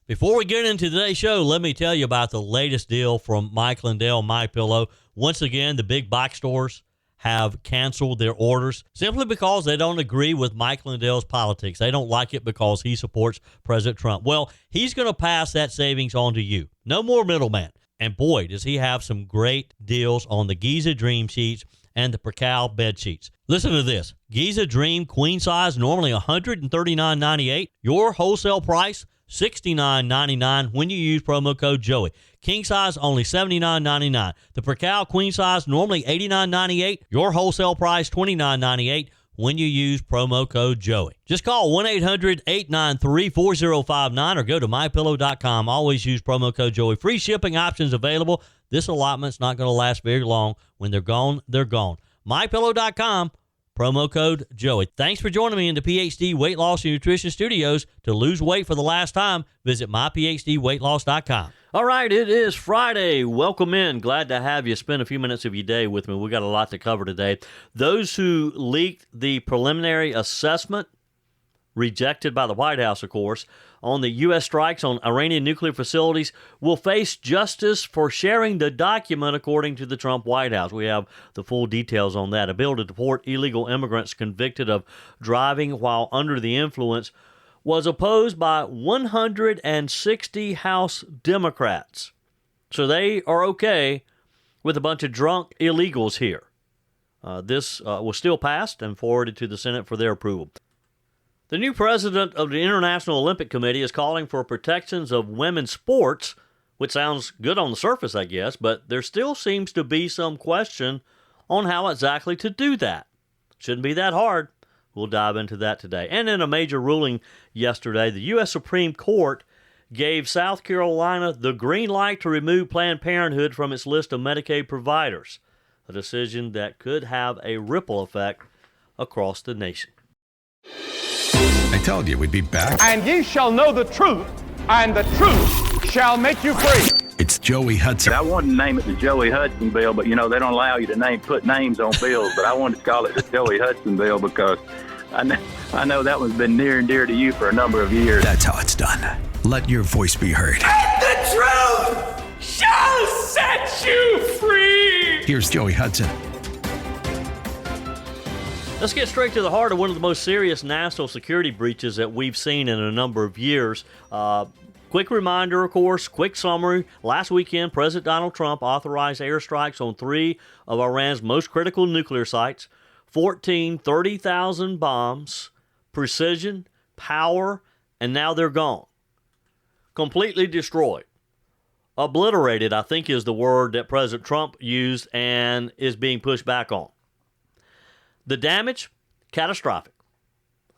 Before we get into today's show, let me tell you about the latest deal from Mike Lindell, MyPillow. Once again, the big box stores have canceled their orders simply because they don't agree with Mike Lindell's politics. They don't like it because he supports President Trump. Well, he's going to pass that savings on to you. No more middleman. And boy, does he have some great deals on the Giza Dream sheets and the Percal bed sheets. Listen to this. Giza Dream queen size, normally $139.98. Your wholesale price, $69.99 when you use promo code Joey. King size, only $79.99. The Percal queen size, normally $89.98. Your wholesale price, $29.98 when you use promo code Joey. Just call 1-800-893-4059 or go to MyPillow.com. Always use promo code Joey. Free shipping options available. This allotment's not going to last very long. When they're gone, they're gone. MyPillow.com. Promo code Joey. Thanks for joining me in the PhD Weight Loss and Nutrition Studios. To lose weight for the last time, visit myphdweightloss.com. All right, it is Friday. Welcome in. Glad to have you spend a few minutes of your day with me. We got a lot to cover today. Those who leaked the preliminary assessment, rejected by the White House, of course, on the U.S. strikes on Iranian nuclear facilities will face justice for sharing the document, according to the Trump White House. We have the full details on that. A bill to deport illegal immigrants convicted of driving while under the influence was opposed by 160 House Democrats. So they are okay with a bunch of drunk illegals here. This was still passed and forwarded to the Senate for their approval. The new president of the International Olympic Committee is calling for protections of women's sports, which sounds good on the surface, I guess, but there still seems to be some question on how exactly to do that. Shouldn't be that hard. We'll dive into that today. And in a major ruling yesterday, the U.S. Supreme Court gave South Carolina the green light to remove Planned Parenthood from its list of Medicaid providers, a decision that could have a ripple effect across the nation. I told you we'd be back. And ye shall know the truth, and the truth shall make you free. It's Joey Hudson. I wanted to name it the Joey Hudson bill, but, they don't allow you to put names on bills. But I wanted to call it the Joey Hudson bill because I know that one's been near and dear to you for a number of years. That's how it's done. Let your voice be heard. And the truth shall set you free. Here's Joey Hudson. Let's get straight to the heart of one of the most serious national security breaches that we've seen in a number of years. Quick reminder, of course, quick summary. Last weekend, President Donald Trump authorized airstrikes on 3 of Iran's most critical nuclear sites, 14 30,000 bombs, precision, power, and now they're gone. Completely destroyed. Obliterated, I think, is the word that President Trump used and is being pushed back on. The damage, catastrophic.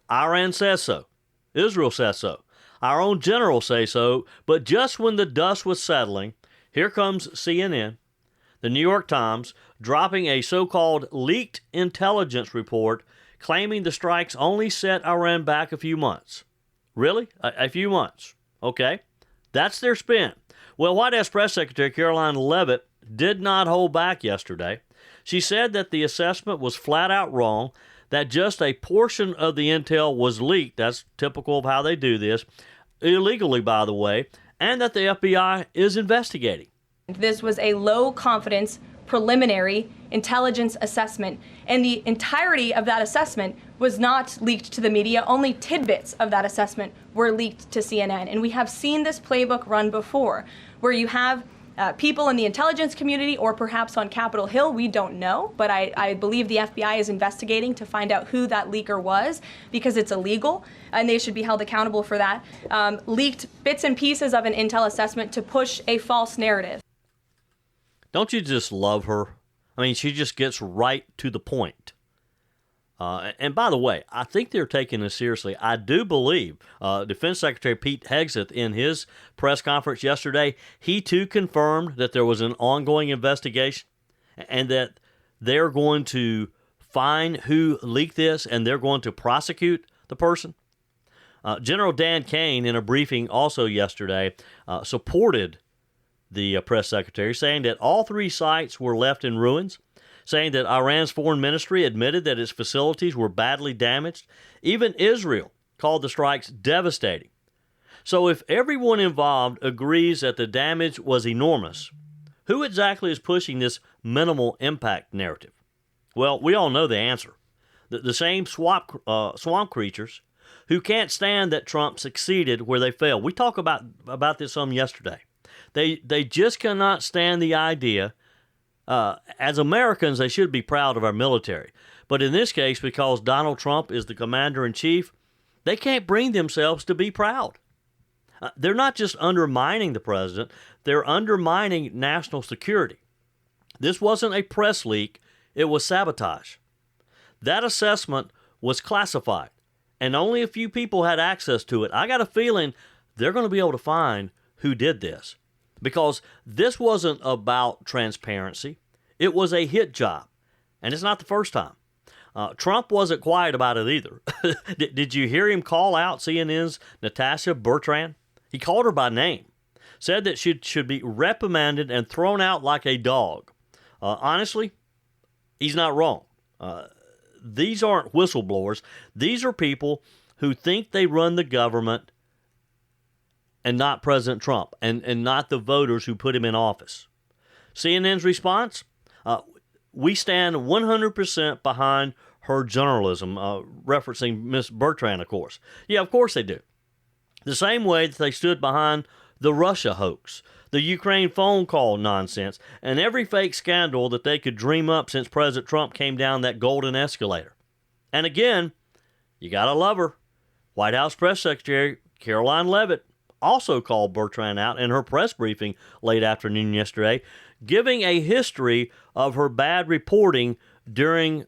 Iran says so. Israel says so. Our own generals say so. But just when the dust was settling, here comes CNN, the New York Times, dropping a so-called leaked intelligence report claiming the strikes only set Iran back a few months. Really? A few months. Okay. That's their spin. Well, White House Press Secretary Caroline Leavitt did not hold back yesterday. She said that the assessment was flat out wrong, that just a portion of the intel was leaked, that's typical of how they do this, illegally, by the way, and that the FBI is investigating. This was a low-confidence preliminary intelligence assessment, and the entirety of that assessment was not leaked to the media. Only tidbits of that assessment were leaked to CNN, and we have seen this playbook run before, where you have people in the intelligence community or perhaps on Capitol Hill, we don't know, but I believe the FBI is investigating to find out who that leaker was because it's illegal and they should be held accountable for that. Leaked bits and pieces of an intel assessment to push a false narrative. Don't you just love her? I mean, she just gets right to the point. And by the way, I think they're taking this seriously. I do believe Defense Secretary Pete Hegseth, in his press conference yesterday, he too confirmed that there was an ongoing investigation and that they're going to find who leaked this and they're going to prosecute the person. General Dan Kane, in a briefing also yesterday, supported the press secretary, saying that all 3 sites were left in ruins, saying that Iran's foreign ministry admitted that its facilities were badly damaged. Even Israel called the strikes devastating. So if everyone involved agrees that the damage was enormous, who exactly is pushing this minimal impact narrative? Well, we all know the answer. The same swamp creatures who can't stand that Trump succeeded where they failed. We talked about this some yesterday. They just cannot stand the idea. As Americans, they should be proud of our military. But in this case, because Donald Trump is the commander-in-chief, they can't bring themselves to be proud. They're not just undermining the president, they're undermining national security. This wasn't a press leak, it was sabotage. That assessment was classified, and only a few people had access to it. I got a feeling they're going to be able to find who did this, because this wasn't about transparency. It was a hit job, and it's not the first time. Trump wasn't quiet about it either. Did you hear him call out CNN's Natasha Bertrand? He called her by name, said that she should be reprimanded and thrown out like a dog. Honestly, he's not wrong. These aren't whistleblowers. These are people who think they run the government and not President Trump and not the voters who put him in office. CNN's response? We stand 100% behind her journalism, referencing Miss Bertrand, of course. Yeah, of course they do. The same way that they stood behind the Russia hoax, the Ukraine phone call nonsense, and every fake scandal that they could dream up since President Trump came down that golden escalator. And again, you gotta love her. White House Press Secretary Caroline Leavitt also called Bertrand out in her press briefing late afternoon yesterday, giving a history of her bad reporting during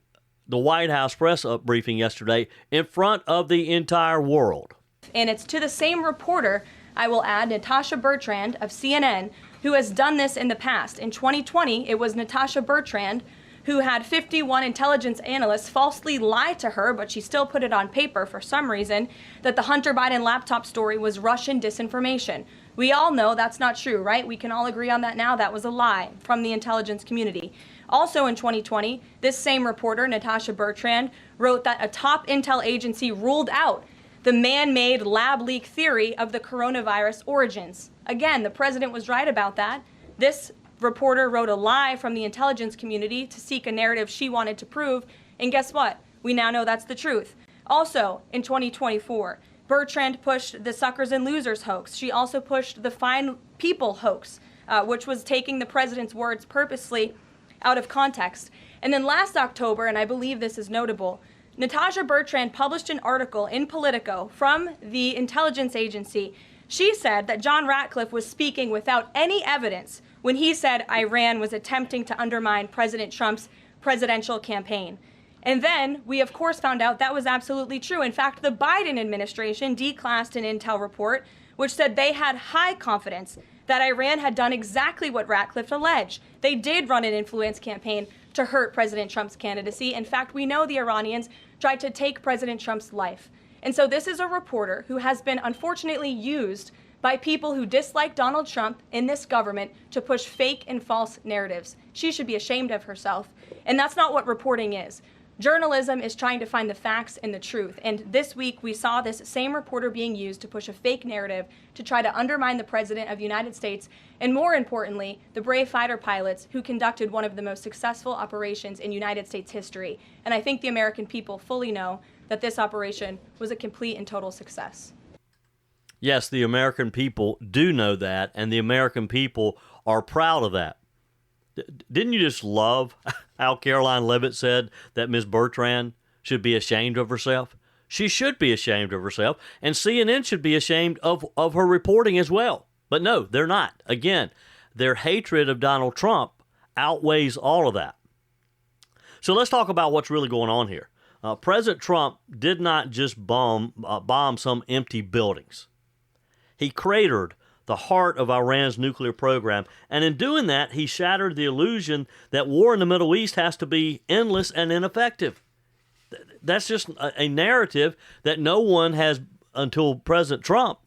the White House press briefing yesterday in front of the entire world. And it's to the same reporter, I will add, Natasha Bertrand of CNN, who has done this in the past. In 2020, it was Natasha Bertrand who had 51 intelligence analysts falsely lie to her, but she still put it on paper for some reason, that the Hunter Biden laptop story was Russian disinformation. We all know that's not true, right? We can all agree on that now. That was a lie from the intelligence community. Also in 2020, this same reporter, Natasha Bertrand, wrote that a top intel agency ruled out the man-made lab leak theory of the coronavirus origins. Again, the president was right about that. This reporter wrote a lie from the intelligence community to seek a narrative she wanted to prove, and guess what? We now know that's the truth. Also, in 2024, Bertrand pushed the suckers and losers hoax. She also pushed the fine people hoax, which was taking the president's words purposely out of context. And then last October, and I believe this is notable, Natasha Bertrand published an article in Politico from the intelligence agency. She said that John Ratcliffe was speaking without any evidence when he said Iran was attempting to undermine President Trump's presidential campaign. And then we, of course, found out that was absolutely true. In fact, the Biden administration declassed an intel report which said they had high confidence that Iran had done exactly what Ratcliffe alleged. They did run an influence campaign to hurt President Trump's candidacy. In fact, we know the Iranians tried to take President Trump's life. And so this is a reporter who has been unfortunately used by people who dislike Donald Trump in this government to push fake and false narratives. She should be ashamed of herself. And that's not what reporting is. Journalism is trying to find the facts and the truth. And this week, we saw this same reporter being used to push a fake narrative to try to undermine the President of the United States, and more importantly, the brave fighter pilots who conducted one of the most successful operations in United States history. And I think the American people fully know that this operation was a complete and total success. Yes, the American people do know that, and the American people are proud of that. Didn't you just love how Caroline Leavitt said that Ms. Bertrand should be ashamed of herself? She should be ashamed of herself, and CNN should be ashamed of her reporting as well. But no, they're not. Again, their hatred of Donald Trump outweighs all of that. So let's talk about what's really going on here. President Trump did not just bomb some empty buildings. He cratered the heart of Iran's nuclear program, and in doing that, he shattered the illusion that war in the Middle East has to be endless and ineffective. That's just a narrative that no one has, until President Trump,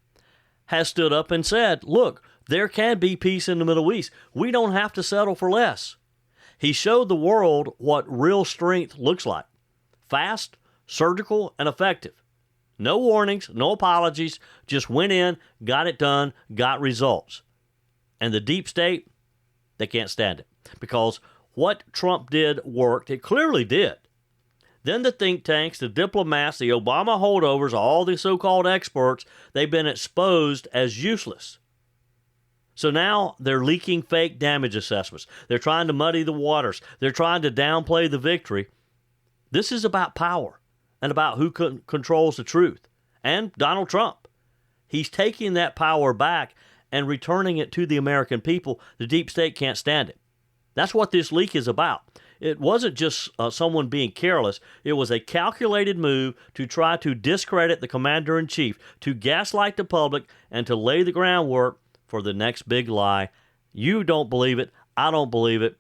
has stood up and said, look, there can be peace in the Middle East. We don't have to settle for less. He showed the world what real strength looks like. Fast, surgical, and effective. No warnings, no apologies, just went in, got it done, got results. And the deep state, they can't stand it. Because what Trump did worked. It clearly did. Then the think tanks, the diplomats, the Obama holdovers, all the so-called experts, they've been exposed as useless. So now they're leaking fake damage assessments. They're trying to muddy the waters. They're trying to downplay the victory. This is about power and about who controls the truth. And Donald Trump. He's taking that power back and returning it to the American people. The deep state can't stand it. That's what this leak is about. It wasn't just someone being careless. It was a calculated move to try to discredit the commander-in-chief, to gaslight the public, and to lay the groundwork for the next big lie. You don't believe it. I don't believe it.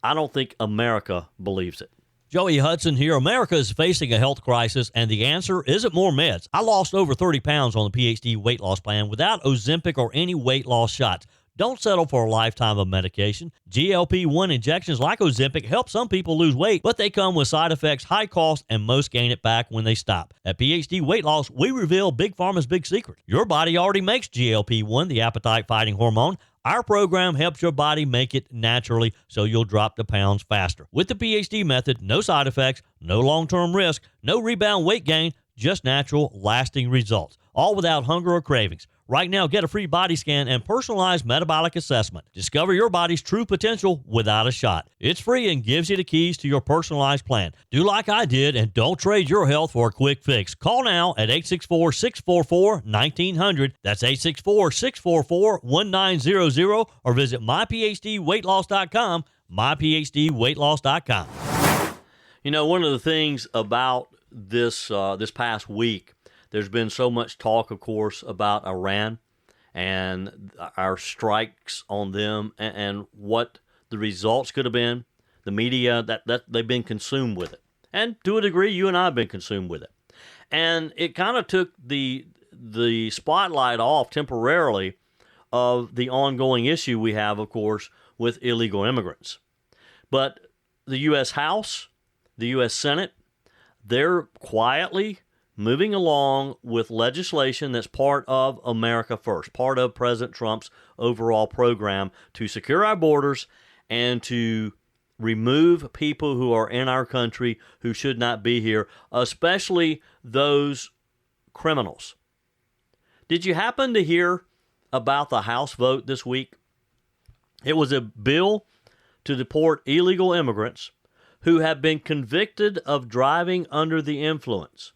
I don't think America believes it. Joey Hudson here. America is facing a health crisis, and the answer isn't more meds. I lost over 30 pounds on the PhD weight loss plan without Ozempic or any weight loss shots. Don't settle for a lifetime of medication. GLP-1 injections like Ozempic help some people lose weight, but they come with side effects, high cost, and most gain it back when they stop. At PhD Weight Loss, we reveal Big Pharma's big secret. Your body already makes GLP-1, the appetite-fighting hormone. Our program helps your body make it naturally so you'll drop the pounds faster. With the PhD method, no side effects, no long-term risk, no rebound weight gain, just natural, lasting results, all without hunger or cravings. Right now, get a free body scan and personalized metabolic assessment. Discover your body's true potential without a shot. It's free and gives you the keys to your personalized plan. Do like I did and don't trade your health for a quick fix. Call now at 864-644-1900. That's 864-644-1900 or visit myphdweightloss.com, myphdweightloss.com. You know, one of the things about this past week, there's been so much talk, of course, about Iran and our strikes on them and what the results could have been. The media, that they've been consumed with it. And to a degree, you and I have been consumed with it. And it kind of took the spotlight off temporarily of the ongoing issue we have, of course, with illegal immigrants. But the U.S. House, the U.S. Senate, they're quietly moving along with legislation that's part of America First, part of President Trump's overall program to secure our borders and to remove people who are in our country who should not be here, especially those criminals. Did you happen to hear about the House vote this week? It was a bill to deport illegal immigrants who have been convicted of driving under the influence.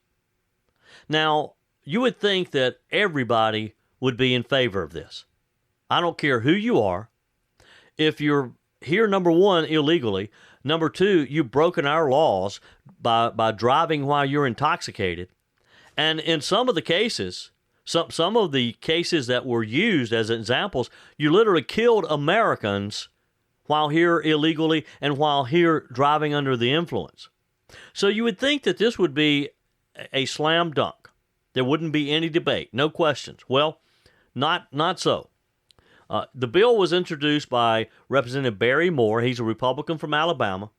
Now, you would think that everybody would be in favor of this. I don't care who you are. If you're here, number one, illegally. Number two, you've broken our laws by driving while you're intoxicated. And in some of the cases, some of the cases that were used as examples, you literally killed Americans while here illegally and while here driving under the influence. So you would think that this would be a slam dunk. There wouldn't be any debate, no questions. Well, not so. The bill was introduced by Representative Barry Moore. He's a Republican from Alabama.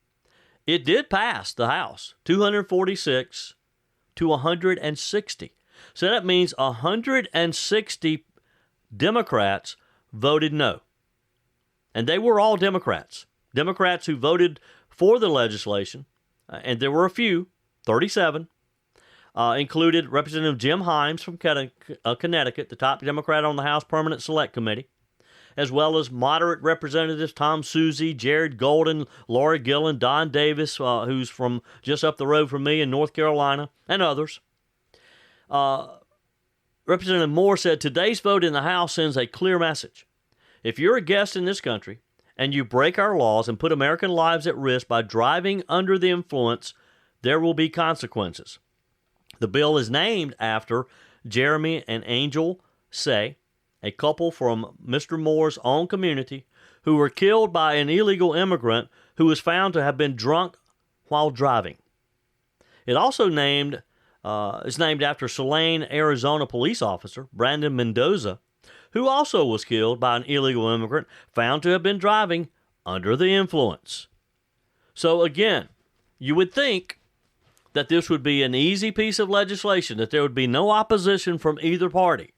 It did pass the House, 246 to 160. So that means 160 Democrats voted no. And they were all Democrats. Democrats who voted for the legislation, and there were a few, 37, included Representative Jim Himes from Connecticut, the top Democrat on the House Permanent Select Committee, as well as moderate representatives Tom Suozzi, Jared Golden, Laura Gillen, Don Davis, who's from just up the road from me in North Carolina, and others. Representative Moore said, today's vote in the House sends a clear message. If you're a guest in this country and you break our laws and put American lives at risk by driving under the influence, there will be consequences. The bill is named after Jeremy and Angel Say, a couple from Mr. Moore's own community who were killed by an illegal immigrant who was found to have been drunk while driving. It also is named after Saline, Arizona police officer Brandon Mendoza, who also was killed by an illegal immigrant found to have been driving under the influence. So again, you would think that this would be an easy piece of legislation, that there would be no opposition from either party.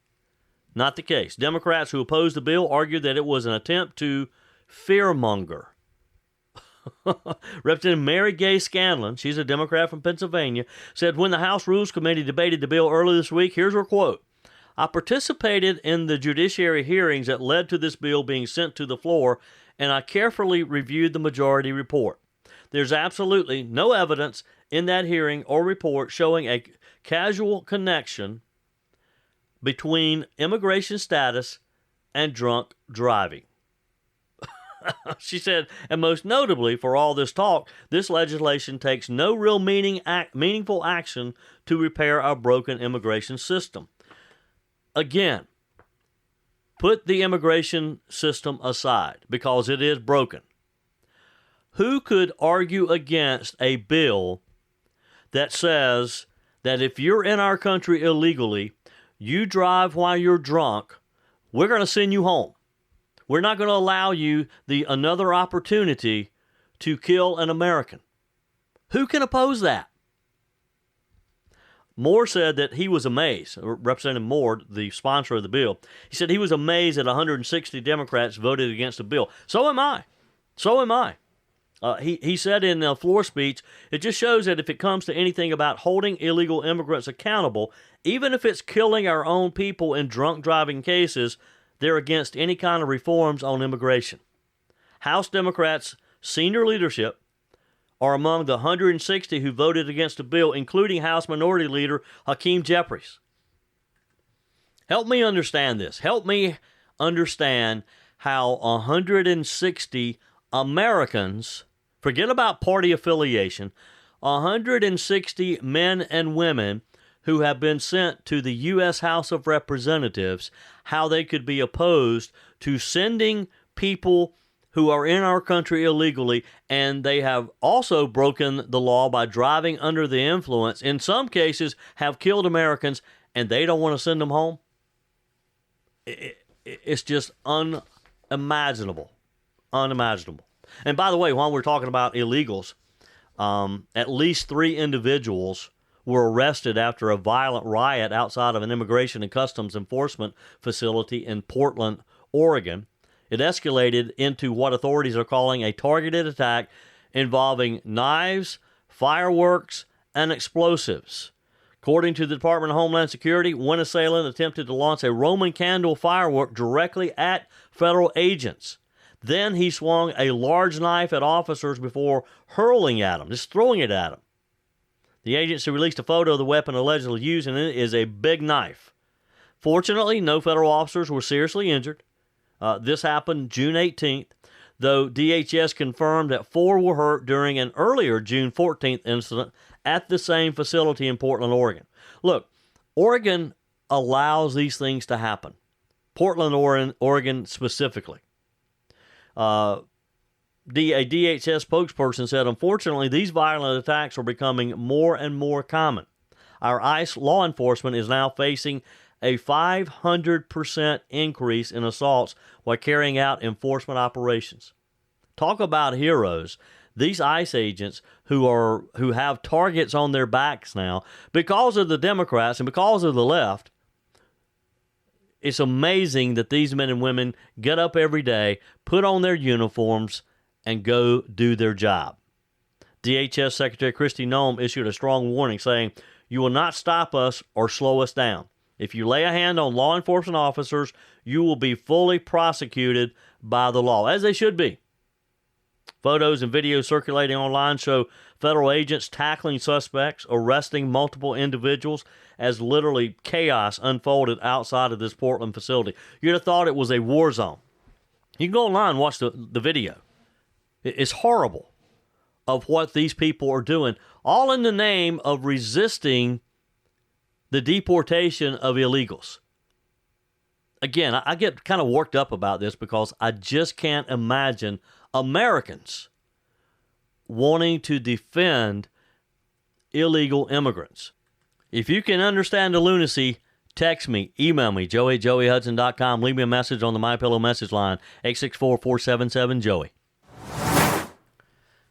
Not the case. Democrats who opposed the bill argued that it was an attempt to fearmonger. Representative Mary Gay Scanlon, she's a Democrat from Pennsylvania, said when the House Rules Committee debated the bill earlier this week, here's her quote, "I participated in the judiciary hearings that led to this bill being sent to the floor, and I carefully reviewed the majority report. There's absolutely no evidence in that hearing or report showing a causal connection between immigration status and drunk driving." She said, and most notably, for all this talk, this legislation takes no real meaningful action to repair our broken immigration system. Again, put the immigration system aside because it is broken. Who could argue against a bill that says that if you're in our country illegally, you drive while you're drunk, we're going to send you home. We're not going to allow you another opportunity to kill an American. Who can oppose that? Moore said that he was amazed. Representative Moore, the sponsor of the bill, he said he was amazed that 160 Democrats voted against the bill. So am I. So am I. He said in a floor speech, it just shows that if it comes to anything about holding illegal immigrants accountable, even if it's killing our own people in drunk driving cases, they're against any kind of reforms on immigration. House Democrats' senior leadership are among the 160 who voted against the bill, including House Minority Leader Hakeem Jeffries. Help me understand this. Help me understand how 160 Americans, forget about party affiliation, 160 men and women who have been sent to the U.S. House of Representatives, how they could be opposed to sending people who are in our country illegally, and they have also broken the law by driving under the influence, in some cases have killed Americans, and they don't want to send them home. It's just unimaginable. Unimaginable. And by the way, while we're talking about illegals, at least 3 individuals were arrested after a violent riot outside of an Immigration and Customs Enforcement facility in Portland, Oregon. It escalated into what authorities are calling a targeted attack involving knives, fireworks, and explosives. According to the Department of Homeland Security, one assailant attempted to launch a Roman candle firework directly at federal agents. Then he swung a large knife at officers before hurling at them, just throwing it at them. The agency released a photo of the weapon allegedly used, and it is a big knife. Fortunately, no federal officers were seriously injured. This happened June 18th, though DHS confirmed that 4 were hurt during an earlier June 14th incident at the same facility in Portland, Oregon. Look, Oregon allows these things to happen. Portland, Oregon specifically. A DHS spokesperson said, unfortunately, these violent attacks are becoming more and more common. Our ICE law enforcement is now facing a 500% increase in assaults while carrying out enforcement operations. Talk about heroes. These ICE agents who have targets on their backs now because of the Democrats and because of the left. It's amazing that these men and women get up every day, put on their uniforms, and go do their job. DHS Secretary Kristi Noem issued a strong warning saying, "You will not stop us or slow us down. If you lay a hand on law enforcement officers, you will be fully prosecuted by the law," as they should be. Photos and videos circulating online show federal agents tackling suspects, arresting multiple individuals as literally chaos unfolded outside of this Portland facility. You'd have thought it was a war zone. You can go online and watch the video. It's horrible of what these people are doing, all in the name of resisting the deportation of illegals. Again, I get kind of worked up about this because I just can't imagine Americans wanting to defend illegal immigrants. If you can understand the lunacy, text me, email me, joey@joeyhudson.com. Leave me a message on the MyPillow message line, 864-477-JOEY.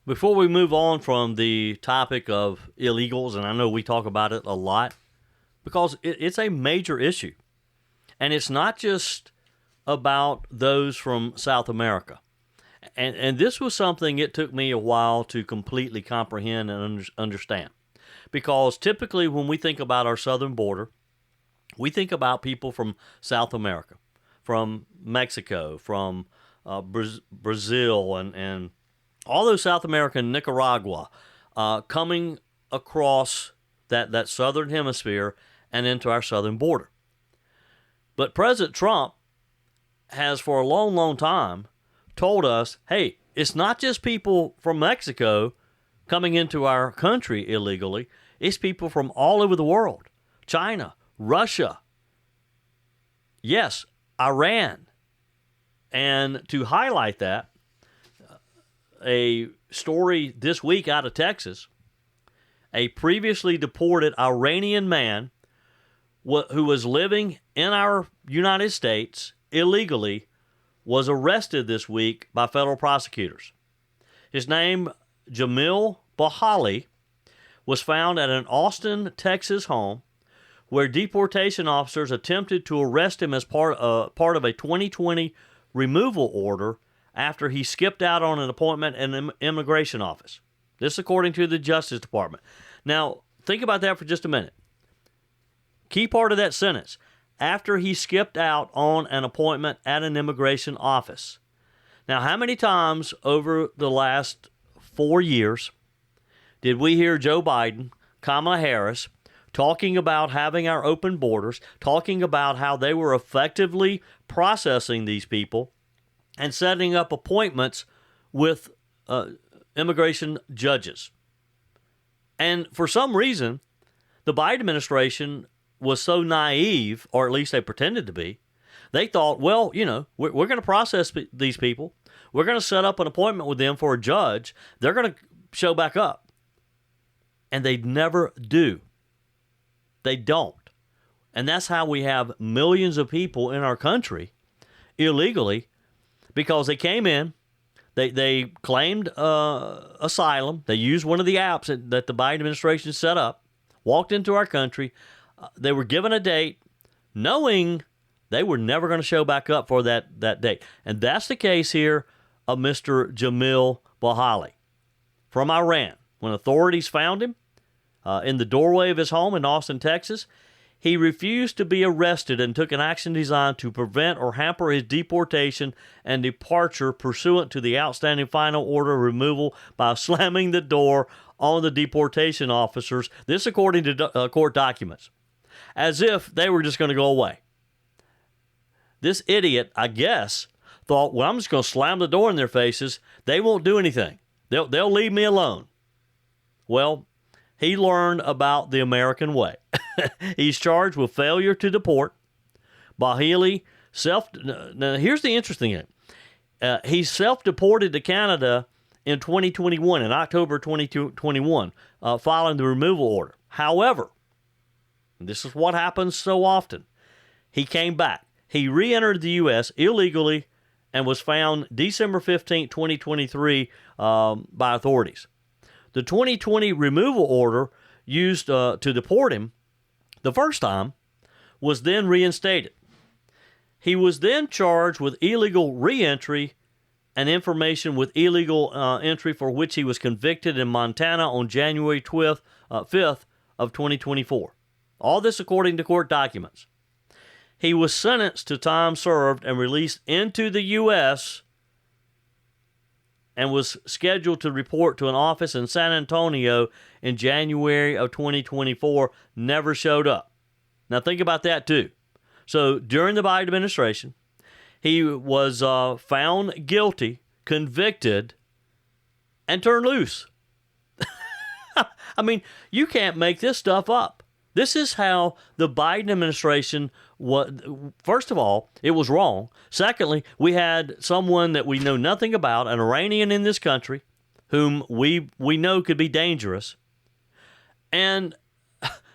Before we move on from the topic of illegals, and I know we talk about it a lot, because it's a major issue. And it's not just about those from South America. And this was something it took me a while to completely comprehend and understand. Because typically when we think about our southern border, we think about people from South America, from Mexico, from Brazil, and all those South American, Nicaragua, coming across that southern hemisphere and into our southern border. But President Trump has for a long, long time told us, hey, it's not just people from Mexico coming into our country illegally. It's people from all over the world. China, Russia, yes, Iran. And to highlight that, a story this week out of Texas, a previously deported Iranian man who was living in our United States illegally was arrested this week by federal prosecutors. His name, Jamil Bahali, was found at an Austin, Texas home where deportation officers attempted to arrest him as part of a 2020 removal order after he skipped out on an appointment in an immigration office. This according to the Justice Department. Now, think about that for just a minute. Key part of that sentence, after he skipped out on an appointment at an immigration office. Now, how many times over the last 4 years did we hear Joe Biden, Kamala Harris, talking about having our open borders, talking about how they were effectively processing these people and setting up appointments with immigration judges? And for some reason, the Biden administration was so naive, or at least they pretended to be. They thought, well, we're going to process these people. We're going to set up an appointment with them for a judge. They're going to show back up. And they never do. They don't. And that's how we have millions of people in our country illegally, because they came in, they claimed asylum. They used one of the apps that the Biden administration set up, walked into our country. They were given a date knowing they were never going to show back up for that date. And that's the case here of Mr. Jamil Bahali from Iran. When authorities found him in the doorway of his home in Austin, Texas, he refused to be arrested and took an action designed to prevent or hamper his deportation and departure pursuant to the outstanding final order of removal by slamming the door on the deportation officers. This according to court documents. As if they were just going to go away. This idiot, I guess, thought, well, I'm just going to slam the door in their faces. They won't do anything. They'll leave me alone. Well, he learned about the American way. He's charged with failure to deport. Bahali now here's the interesting thing. He self-deported to Canada in 2021, in October 2021, following the removal order. However, this is what happens so often. He came back. He re-entered the U.S. illegally and was found December 15, 2023 by authorities. The 2020 removal order used to deport him the first time was then reinstated. He was then charged with illegal re-entry and information with illegal entry for which he was convicted in Montana on January 5th of 2024. All this according to court documents. He was sentenced to time served and released into the U.S. and was scheduled to report to an office in San Antonio in January of 2024, never showed up. Now think about that too. So during the Biden administration, he was found guilty, convicted, and turned loose. I mean, you can't make this stuff up. This is how the Biden administration was. First of all, it was wrong. Secondly, we had someone that we know nothing about, an Iranian in this country, whom we know could be dangerous. And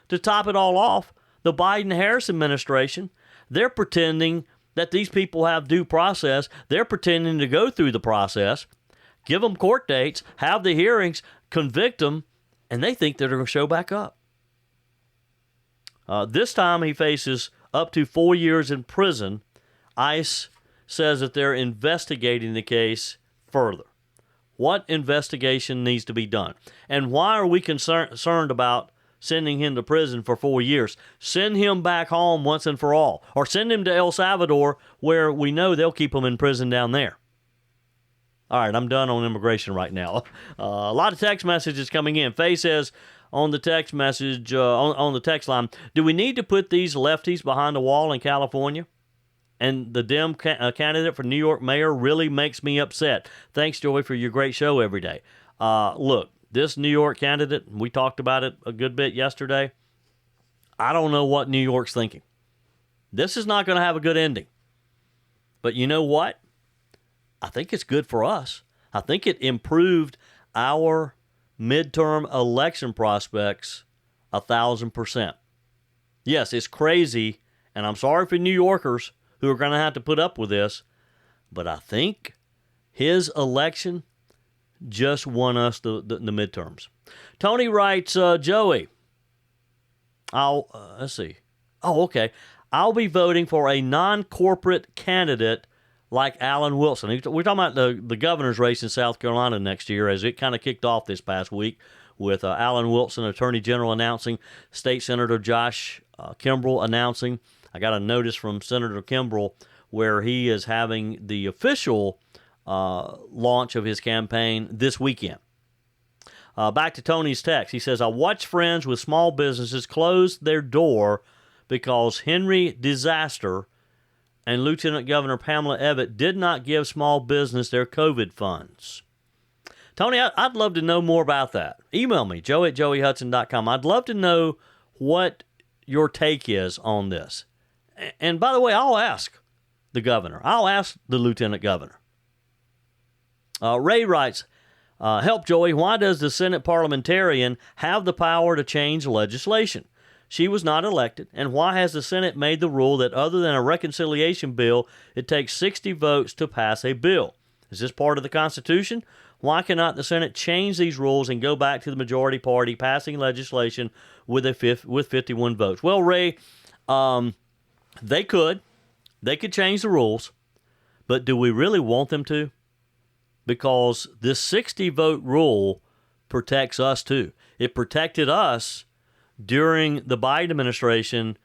to top it all off, the Biden-Harris administration, they're pretending that these people have due process. They're pretending to go through the process, give them court dates, have the hearings, convict them, and they think they're going to show back up. This time he faces up to 4 years in prison. ICE says that they're investigating the case further. What investigation needs to be done? And why are we concerned about sending him to prison for 4 years? Send him back home once and for all. Or send him to El Salvador, where we know they'll keep him in prison down there. All right, I'm done on immigration right now. A lot of text messages coming in. Faye says on the text message, on the text line, do we need to put these lefties behind a wall in California? And the Dem candidate for New York mayor really makes me upset. Thanks, Joey, for your great show every day. Look, this New York candidate, we talked about it a good bit yesterday. I don't know what New York's thinking. This is not going to have a good ending. But you know what? I think it's good for us. I think it improved our midterm election prospects 1,000%. Yes, it's crazy, and I'm sorry for New Yorkers who are going to have to put up with this, but I think his election just won us the midterms. Tony writes, Joey, let's see. Oh, okay. I'll be voting for a non-corporate candidate like Alan Wilson. We're talking about the governor's race in South Carolina next year, as it kind of kicked off this past week with Alan Wilson, Attorney General, announcing, State Senator Josh Kimbrell announcing. I got a notice from Senator Kimbrell where he is having the official launch of his campaign this weekend. Back to Tony's text. He says, I watched friends with small businesses close their door because Henry Disaster and Lieutenant Governor Pamela Abbott did not give small business their COVID funds. Tony, I'd love to know more about that. Email me, joe@joeyhudson.com. I'd love to know what your take is on this. And by the way, I'll ask the governor. I'll ask the lieutenant governor. Ray writes, help, Joey. Why does the Senate parliamentarian have the power to change legislation? She was not elected. And why has the Senate made the rule that other than a reconciliation bill, it takes 60 votes to pass a bill? Is this part of the Constitution? Why cannot the Senate change these rules and go back to the majority party passing legislation with 51 votes? Well, Ray, they could change the rules, but do we really want them to? Because this 60-vote rule protects us too. It protected us during the Biden administration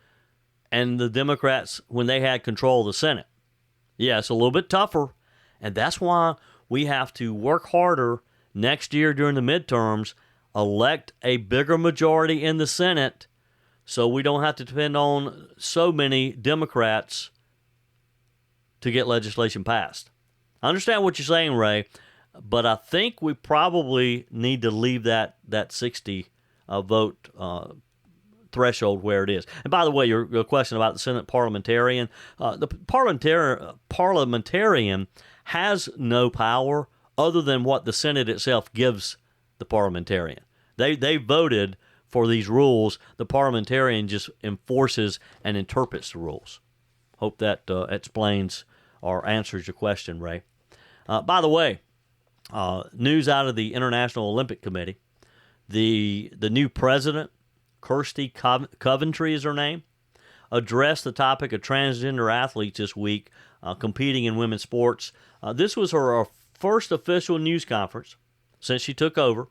and the Democrats when they had control of the Senate. Yeah, it's a little bit tougher, and that's why we have to work harder next year during the midterms, elect a bigger majority in the Senate so we don't have to depend on so many Democrats to get legislation passed. I understand what you're saying, Ray, but I think we probably need to leave that 60 vote threshold where it is. And by the way, your question about the Senate parliamentarian, the parliamentarian has no power other than what the Senate itself gives the parliamentarian. They voted for these rules. The parliamentarian just enforces and interprets the rules. Hope that explains or answers your question, Ray. By the way, news out of the International Olympic Committee. The new president, Kirsty Coventry is her name, addressed the topic of transgender athletes this week competing in women's sports. This was her first official news conference since she took over,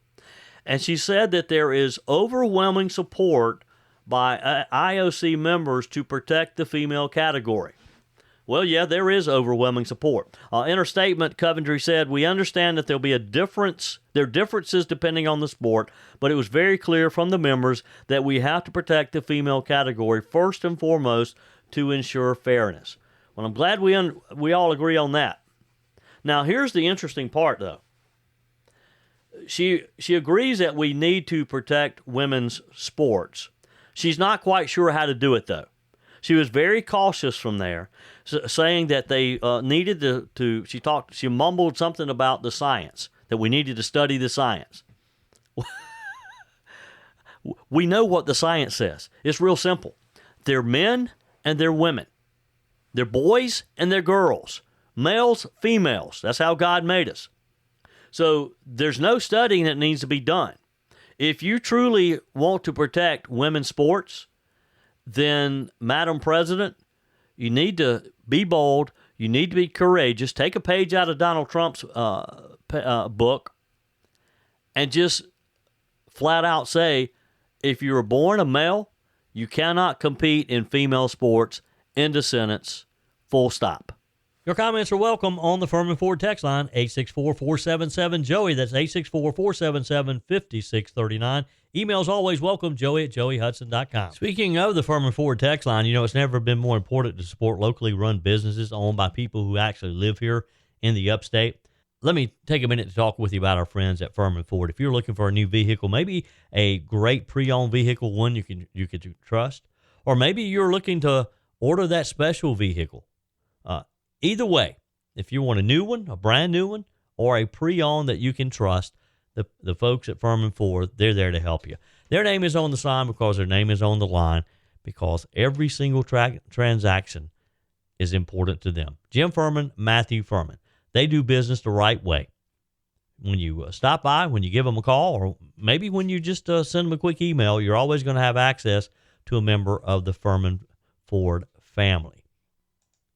and she said that there is overwhelming support by IOC members to protect the female category. Well, yeah, there is overwhelming support. In her statement, Coventry said, we understand that there'll be there are differences depending on the sport, but it was very clear from the members that we have to protect the female category first and foremost to ensure fairness. Well, I'm glad we all agree on that. Now, here's the interesting part, though. She agrees that we need to protect women's sports. She's not quite sure how to do it, though. She was very cautious from there, saying that they needed to she mumbled something about the science, that we needed to study the science. We know what the science says. It's real simple. They're men and they're women. They're boys and they're girls. Males, females. That's how God made us. So there's no studying that needs to be done. If you truly want to protect women's sports, then, Madam President, you need to be bold. You need to be courageous. Take a page out of Donald Trump's book and just flat out say, if you were born a male, you cannot compete in female sports. End of sentence. Full stop. Your comments are welcome on the Furman Ford text line, 864-477-JOEY. That's 864-477-5639. Emails always welcome, joey@joeyhudson.com. Speaking of the Furman Ford text line, it's never been more important to support locally run businesses owned by people who actually live here in the upstate. Let me take a minute to talk with you about our friends at Furman Ford. If you're looking for a new vehicle, maybe a great pre-owned vehicle, one you can trust, or maybe you're looking to order that special vehicle. Either way, if you want a new one, a brand new one, or a pre-owned that you can trust, the folks at Furman Ford, they're there to help you. Their name is on the sign because their name is on the line, because every single transaction is important to them. Jim Furman, Matthew Furman. They do business the right way. When you stop by, when you give them a call, or maybe when you just send them a quick email, you're always going to have access to a member of the Furman Ford family.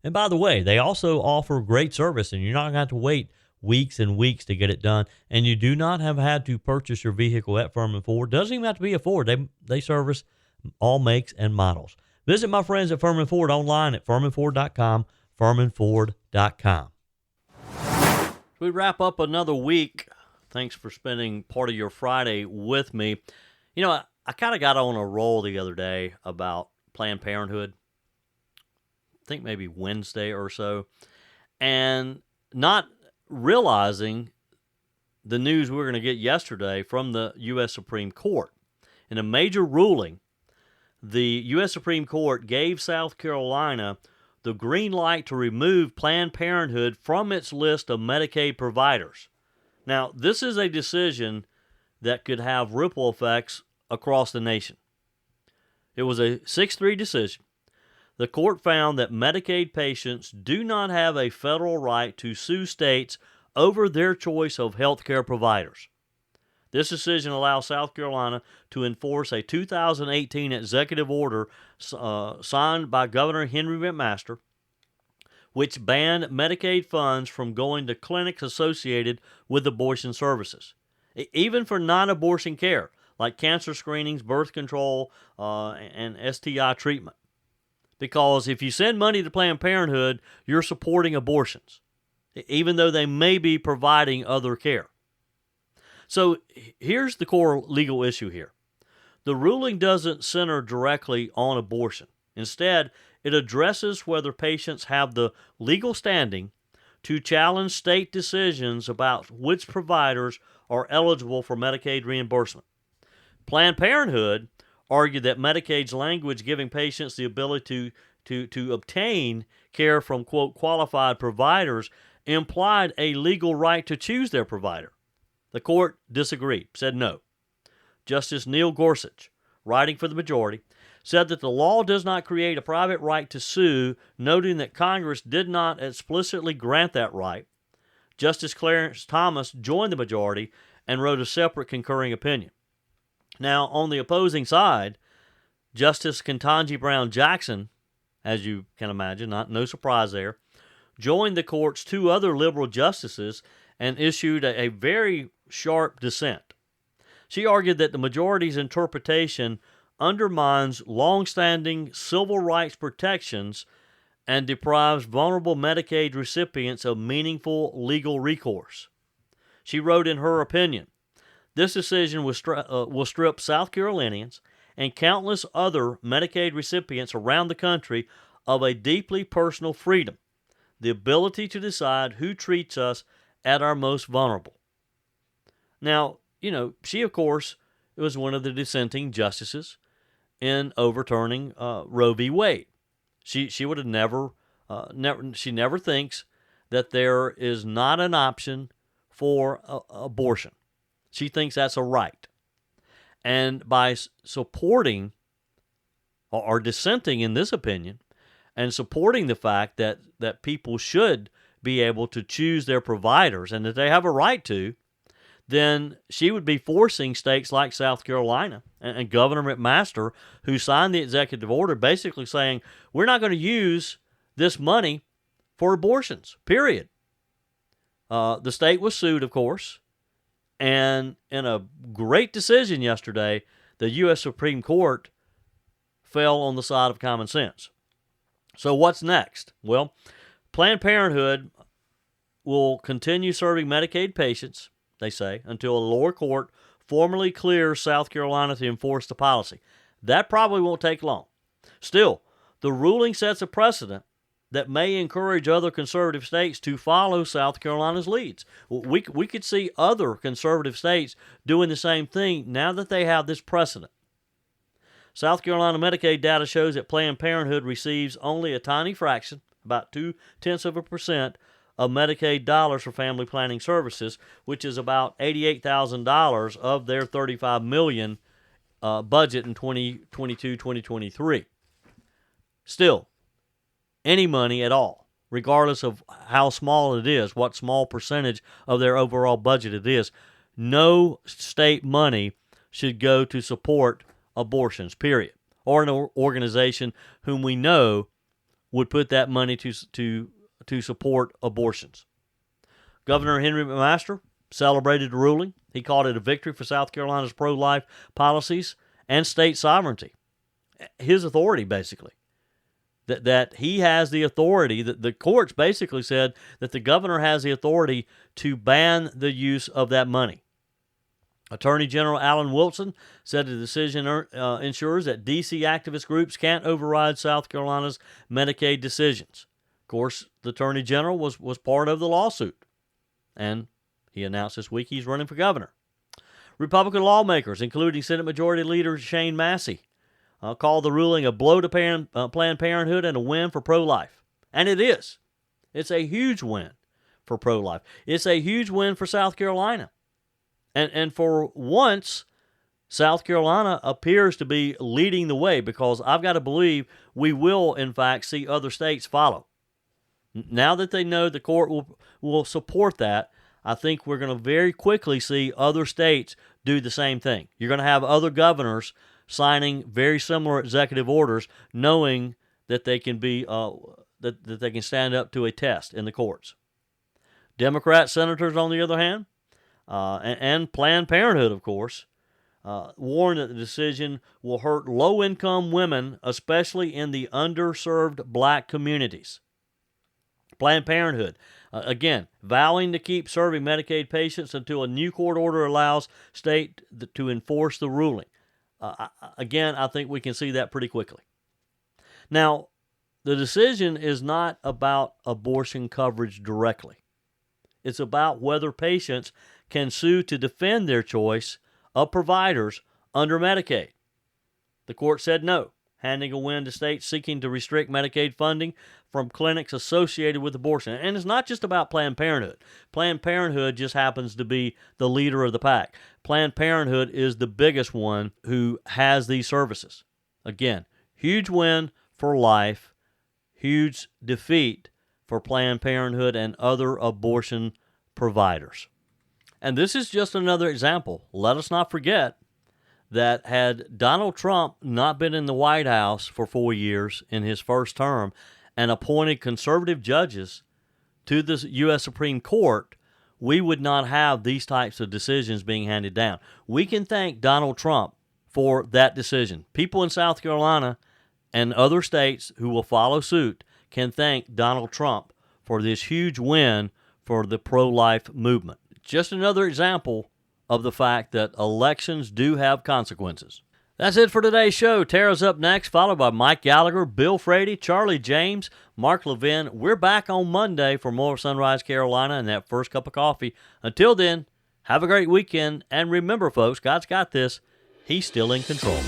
And by the way, they also offer great service, and you're not going to have to wait weeks and weeks to get it done. And you do not have had to purchase your vehicle at Furman Ford. Doesn't even have to be a Ford. They service all makes and models. Visit my friends at Furman Ford online at furmanford.com, furmanford.com. We wrap up another week. Thanks for spending part of your Friday with me. I kind of got on a roll the other day about Planned Parenthood. I think maybe Wednesday or so, and not realizing the news we were going to get yesterday from the U.S. Supreme Court. In a major ruling, the U.S. Supreme Court gave South Carolina the green light to remove Planned Parenthood from its list of Medicaid providers. Now, this is a decision that could have ripple effects across the nation. It was a 6-3 decision. The court found that Medicaid patients do not have a federal right to sue states over their choice of health care providers. This decision allows South Carolina to enforce a 2018 executive order signed by Governor Henry McMaster, which banned Medicaid funds from going to clinics associated with abortion services, even for non-abortion care, like cancer screenings, birth control, and STI treatment. Because if you send money to Planned Parenthood, you're supporting abortions, even though they may be providing other care. So here's the core legal issue here. The ruling doesn't center directly on abortion. Instead, it addresses whether patients have the legal standing to challenge state decisions about which providers are eligible for Medicaid reimbursement. Planned Parenthood argued that Medicaid's language giving patients the ability to obtain care from, quote, qualified providers implied a legal right to choose their provider. The court disagreed, said no. Justice Neil Gorsuch, writing for the majority, said that the law does not create a private right to sue, noting that Congress did not explicitly grant that right. Justice Clarence Thomas joined the majority and wrote a separate concurring opinion. Now, on the opposing side, Justice Ketanji Brown Jackson, as you can imagine, no surprise there, joined the court's two other liberal justices and issued a very sharp dissent. She argued that the majority's interpretation undermines long-standing civil rights protections and deprives vulnerable Medicaid recipients of meaningful legal recourse. She wrote in her opinion, this decision will strip South Carolinians and countless other Medicaid recipients around the country of a deeply personal freedom, the ability to decide who treats us at our most vulnerable. Now, she, of course, was one of the dissenting justices in overturning Roe v. Wade. She would have never thinks that there is not an option for abortion. She thinks that's a right. And by supporting or dissenting in this opinion and supporting the fact that people should be able to choose their providers and that they have a right to, then she would be forcing states like South Carolina and Governor McMaster, who signed the executive order, basically saying, we're not going to use this money for abortions, period. The state was sued, of course, and in a great decision yesterday, the U.S. Supreme Court fell on the side of common sense. So what's next? Well, Planned Parenthood will continue serving Medicaid patients, they say, until a lower court formally clears South Carolina to enforce the policy. That probably won't take long. Still, the ruling sets a precedent that may encourage other conservative states to follow South Carolina's leads. We could see other conservative states doing the same thing now that they have this precedent. South Carolina Medicaid data shows that Planned Parenthood receives only a tiny fraction, about 0.2% of Medicaid dollars for family planning services, which is about $88,000 of their $35 million budget in 2022-2023. Still, any money at all, regardless of how small it is, what small percentage of their overall budget it is, no state money should go to support abortions, period, or an organization whom we know would put that money to support abortions. Governor Henry McMaster celebrated the ruling. He called it a victory for South Carolina's pro-life policies and state sovereignty. His authority, basically. That he has the authority, that the courts basically said that the governor has the authority to ban the use of that money. Attorney General Alan Wilson said the decision ensures that D.C. activist groups can't override South Carolina's Medicaid decisions. Of course, the Attorney General was part of the lawsuit, and he announced this week he's running for governor. Republican lawmakers, including Senate Majority Leader Shane Massey, called the ruling a blow to Planned Parenthood and a win for pro-life. And it is. It's a huge win for pro-life. It's a huge win for South Carolina. And for once, South Carolina appears to be leading the way, because I've got to believe we will, in fact, see other states follow. Now that they know the court will support that, I think we're going to very quickly see other states do the same thing. You're going to have other governors signing very similar executive orders, knowing that they can be that they can stand up to a test in the courts. Democrat senators, on the other hand, and Planned Parenthood, of course, warned that the decision will hurt low-income women, especially in the underserved black communities. Planned Parenthood, again, vowing to keep serving Medicaid patients until a new court order allows state to enforce the ruling. Again, I think we can see that pretty quickly. Now, the decision is not about abortion coverage directly. It's about whether patients can sue to defend their choice of providers under Medicaid. The court said no, handing a win to states seeking to restrict Medicaid funding from clinics associated with abortion. And it's not just about Planned Parenthood. Planned Parenthood just happens to be the leader of the pack. Planned Parenthood is the biggest one who has these services. Again, huge win for life, huge defeat for Planned Parenthood and other abortion providers. And this is just another example. Let us not forget that had Donald Trump not been in the White House for 4 years in his first term and appointed conservative judges to the U.S. Supreme Court, we would not have these types of decisions being handed down. We can thank Donald Trump for that decision. People in South Carolina and other states who will follow suit can thank Donald Trump for this huge win for the pro-life movement. Just another example of the fact that elections do have consequences. That's it for today's show. Tara's up next, followed by Mike Gallagher, Bill Frady, Charlie James, Mark Levin. We're back on Monday for more Sunrise Carolina and that first cup of coffee. Until then, have a great weekend. And remember, folks, God's got this. He's still in control.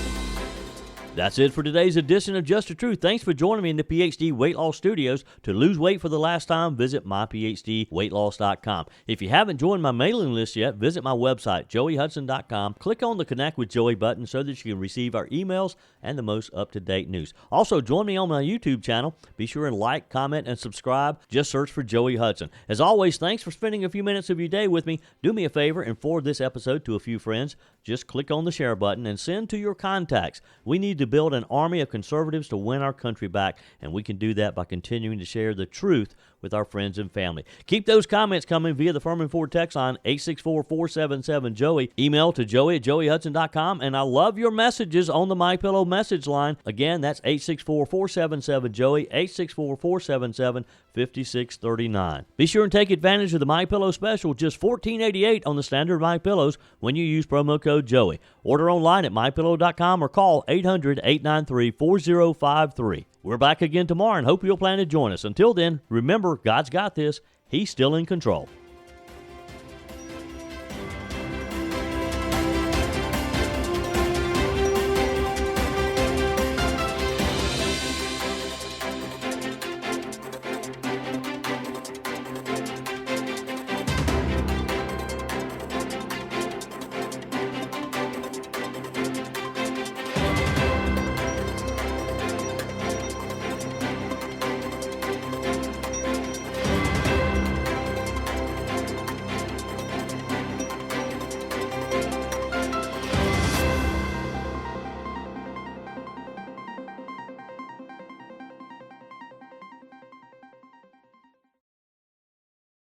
That's it for today's edition of Just the Truth. Thanks for joining me in the PhD Weight Loss Studios. To lose weight for the last time, visit myphdweightloss.com. If you haven't joined my mailing list yet, visit my website, joeyhudson.com. Click on the Connect with Joey button so that you can receive our emails and the most up-to-date news. Also, join me on my YouTube channel. Be sure and like, comment, and subscribe. Just search for Joey Hudson. As always, thanks for spending a few minutes of your day with me. Do me a favor and forward this episode to a few friends. Just click on the share button and send to your contacts. We need to build an army of conservatives to win our country back, and we can do that by continuing to share the truth with our friends and family. Keep those comments coming via the Furman Ford text line 864-477-JOEY. Email to joey@joeyhudson.com, and I love your messages on the MyPillow message line. Again, that's 864-477-JOEY, 864-477-5639. Be sure and take advantage of the MyPillow special, just $14.88 on the standard MyPillows when you use promo code Joey. Order online at mypillow.com or call 800-893-4053. We're back again tomorrow and hope you'll plan to join us. Until then, remember, God's got this. He's still in control.